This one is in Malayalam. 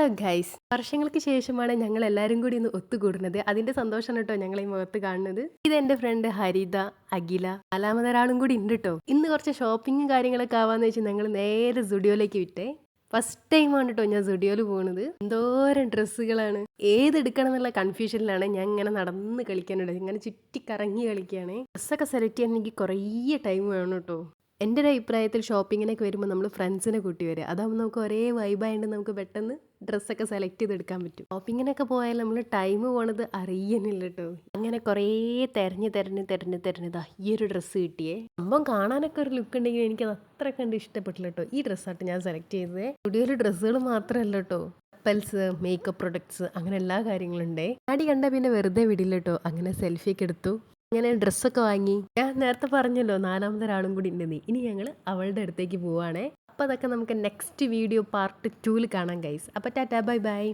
ഹലോ ഗൈസ്, വർഷങ്ങൾക്ക് ശേഷമാണ് ഞങ്ങൾ എല്ലാവരും കൂടി ഇന്ന് ഒത്തുകൂടുന്നത്. അതിന്റെ സന്തോഷമാണ് കേട്ടോ ഞങ്ങൾ ഈ മുഖത്ത് കാണുന്നത്. ഇത് എന്റെ ഫ്രണ്ട് ഹരിത, അഖില, നാലാമതൊരാളും കൂടി ഉണ്ട് കേട്ടോ. ഇന്ന് കുറച്ച് ഷോപ്പിങ്ങും കാര്യങ്ങളൊക്കെ ആവാന്ന് വെച്ചാൽ ഞങ്ങൾ നേരെ സുഡിയോയിലേക്ക് വിട്ടേ. ഫസ്റ്റ് ടൈമാണ് കേട്ടോ ഞാൻ സുഡിയോയിൽ പോകുന്നത്. എന്തോരം ഡ്രസ്സുകളാണ്, ഏതെടുക്കണം എന്നുള്ള കൺഫ്യൂഷനിലാണ് ഞാൻ ഇങ്ങനെ നടന്ന് കളിക്കാനുള്ളത്. ഇങ്ങനെ ചുറ്റി കറങ്ങി കളിക്കുകയാണ്. ഡ്രസ്സൊക്കെ സെലക്ട് ചെയ്യാൻ എനിക്ക് കുറേ ടൈം വേണം കേട്ടോ. എൻ്റെ ഒരു അഭിപ്രായത്തിൽ ഷോപ്പിങ്ങിനൊക്കെ വരുമ്പോൾ നമ്മൾ ഫ്രണ്ട്സിനെ കൂട്ടി വരിക, അതാകുമ്പോൾ നമുക്ക് ഒരേ വൈബായതുകൊണ്ട് നമുക്ക് പെട്ടെന്ന് ഡ്രസ്സൊക്കെ സെലക്ട് ചെയ്തെടുക്കാൻ പറ്റും. ഷോപ്പിങ്ങിനൊക്കെ പോയാൽ നമ്മൾ ടൈം പോണത് അറിയുന്നില്ല കേട്ടോ. അങ്ങനെ കുറേ തെരഞ്ഞതാ ഈ ഒരു ഡ്രസ്സ് കിട്ടിയേ. സംഭവം കാണാനൊക്കെ ഒരു ലുക്ക് ഉണ്ടെങ്കിൽ എനിക്ക് അത്ര കണ്ട് ഇഷ്ടപ്പെട്ടില്ല കേട്ടോ. ഈ ഡ്രസ്സായിട്ട് ഞാൻ സെലക്ട് ചെയ്തത്. സ്റ്റുഡിയോയിൽ ഡ്രസ്സുകൾ മാത്രമല്ല കേട്ടോ, കപ്പൽസ്, മേക്കപ്പ് പ്രൊഡക്ട്സ്, അങ്ങനെ എല്ലാ കാര്യങ്ങളുണ്ടേ. ആടി കണ്ട പിന്നെ വെറുതെ വിടില്ല കേട്ടോ. അങ്ങനെ സെൽഫിയൊക്കെ എടുത്തു, ഇങ്ങനെ ഡ്രസ്സൊക്കെ വാങ്ങി. ഞാൻ നേരത്തെ പറഞ്ഞല്ലോ നാലാമതൊരാളും കൂടി ഉണ്ടെന്ന്. ഇനി ഞങ്ങൾ അവളുടെ അടുത്തേക്ക് പോവാണേ. അപ്പോൾ അതൊക്കെ നമുക്ക് നെക്സ്റ്റ് വീഡിയോ പാർട്ട് 2 കാണാം ഗൈസ്. അപ്പോൾ ടാറ്റാ ബൈ ബൈ.